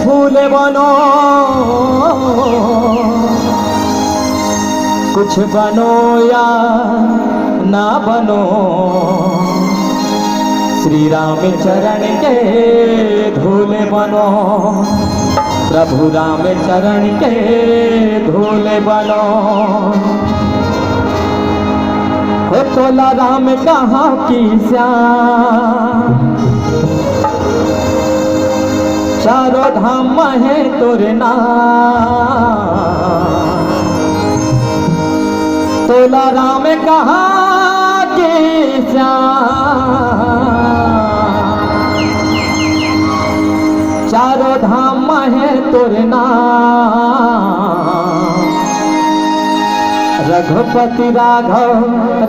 फूल बनो, कुछ बनो या ना बनो, श्री राम चरण के धूल बनो, प्रभु राम चरण के धूल बनो। हो तोला राम कहाँ की श्याम, चारों धाम है तोरे नाम। तोला राम कहाँ की श्याम, चारों धाम है तोरे नाम। रघुपति राघव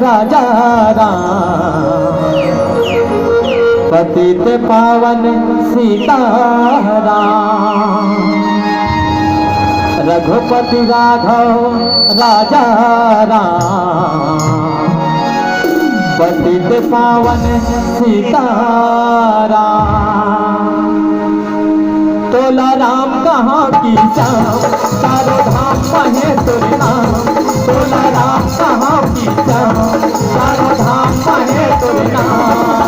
राजा राम, पतित पावन सीताराम। रघुपति राघव राजा राम, पतित पावन सीताराम। तोला राम कहाँ की श्याम, चारों धाम है तोरे नाम। तोला राम कहाँ की श्याम, चारों धाम है तोरे नाम।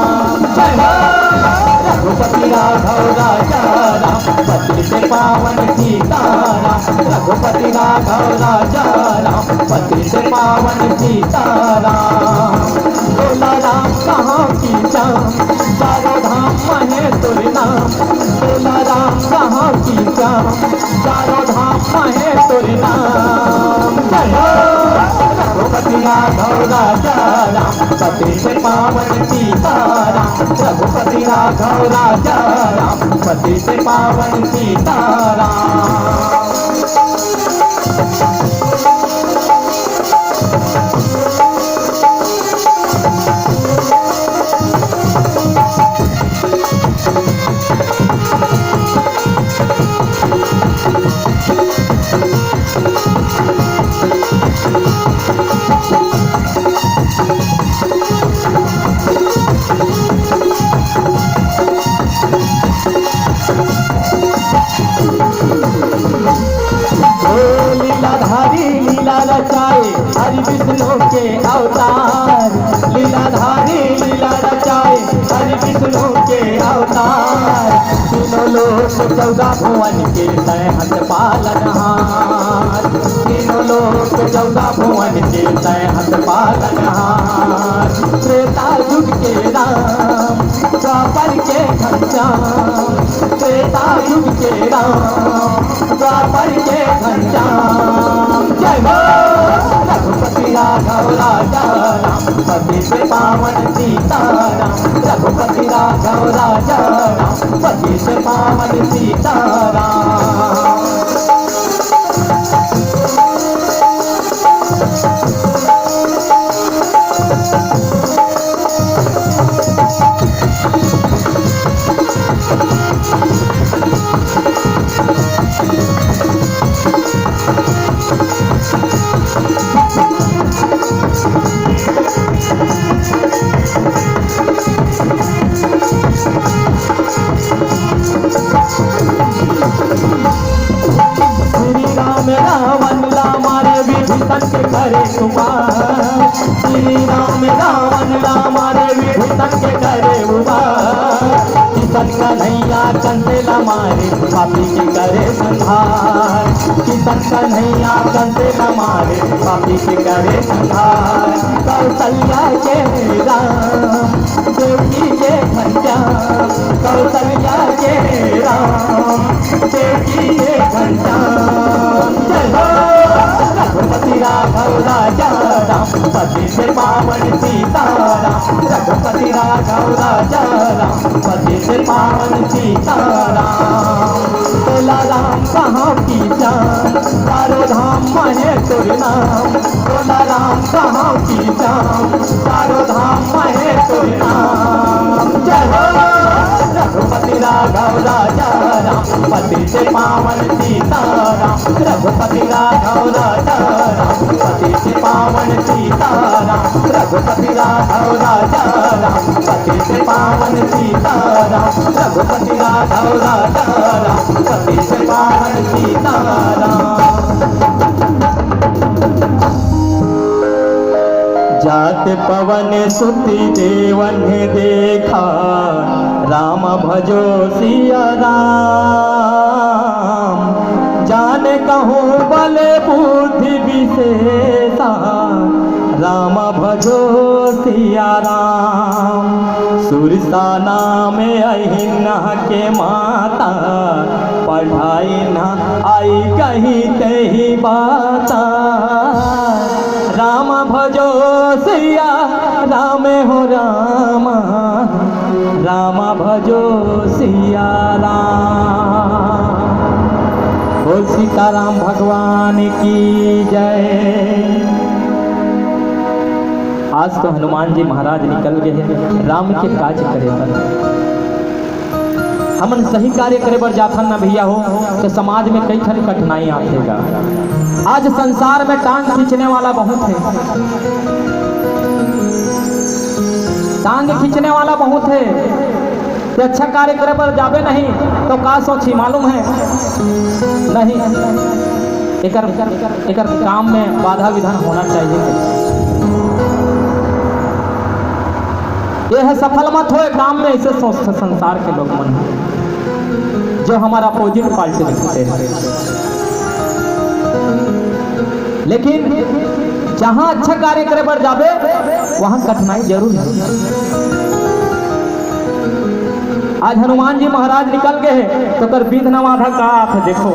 रघुपति राघव राजा राम, पतित पावन सीताराम। रघुपति राघव राजा राम, पतित पावन सीताराम। तोला राम कहाँ की श्याम, चारों धाम है तोरे नाम। तोला राम कहाँ की श्याम, चारों धाम है तोरे नाम। रघुपति राघव राजा राम, पतित पावन सीताराम। रघुपति राघव राजा राम, पतित पावन सीताराम। लीलाधारी लीला रचाए हरि विष्णु के अवतार। लीलाधारी लीला रचाए हरि विष्णु के अवतार। तीनों लोक 14 भुवन के तहत पालनहार। तीनों लोक 14 भुवन के तहत पालनहार। त्रेता युग के राम, द्वापर के घनश्याम। त्रेता युग के राम, द्वापर के घनश्याम। जय हो रघुपति राघव राजा राम, पतित पावन सीताराम। रघुपति राघव राजा राम, पतित पावन सीताराम। रावण रामारे विभीषण के करे उबार। श्री राम रावण रामारे विभीषण के करे उबार। किशन कन्हैया कंसेला मारे पापी के करे संहार। किशन कन्हैया कंसेला मारे पापी के करे संहार। कौशल्या के राम, देवकी के घनश्याम। कौशल्या के राम, देवकी के घनश्याम। रघुपति राघव राजा राम, पतित पावन सीताराम। रघुपति राघव राजा राम, पतित पावन सीताराम। तोला राम कहाँ की श्याम, चारों धाम है तोरे नाम। तोला राम कहाँ की श्याम, चारों धाम है तोरे नाम। जय हो रघुपति राघव राजा राम, पतित पावन सीताराम। रघुपति राघव राजा राम, पतित पावन सीताराम। रघुपति राघव राजा राम, पतित पावन सीताराम। रघुपति राघव राजा राम, पतित रात पवन सुति देवन देखा, राम भजो सिया राम। जाने कहूँ बल बुद्धि विशेषा, राम भजो सिया राम। सुरसा नाम अहिना के माता, पढ़ाई न आई कहीं कहीं बाता। राम भजो सिया राम हो राम, राम भजो सिया राम। बोल सीताराम भगवान की जय। आज तो हनुमान जी महाराज निकल गए राम के काज करे पर। हमन सही कार्य करे पर जाथन ना भैया हो तो समाज में कई सारी कठिनाई आतेगा। आज संसार में टांग खींचने वाला बहुत है, टांग खींचने वाला बहुत है। तो अच्छा कार्य करे पर जावे नहीं तो का सोची मालूम है नहीं। एकर काम में बाधा विधान होना चाहिए। यह है सफल मत हो काम में, ऐसे सोचते संसार के लोग मन जो हमारा अपोजिट पार्टी रखते हैं। लेकिन जहां अच्छा कार्य करे पर जावे वहां कठिनाई जरूर है। आज हनुमान जी महाराज निकल गए तो कर विघ्न बाधा का देखो।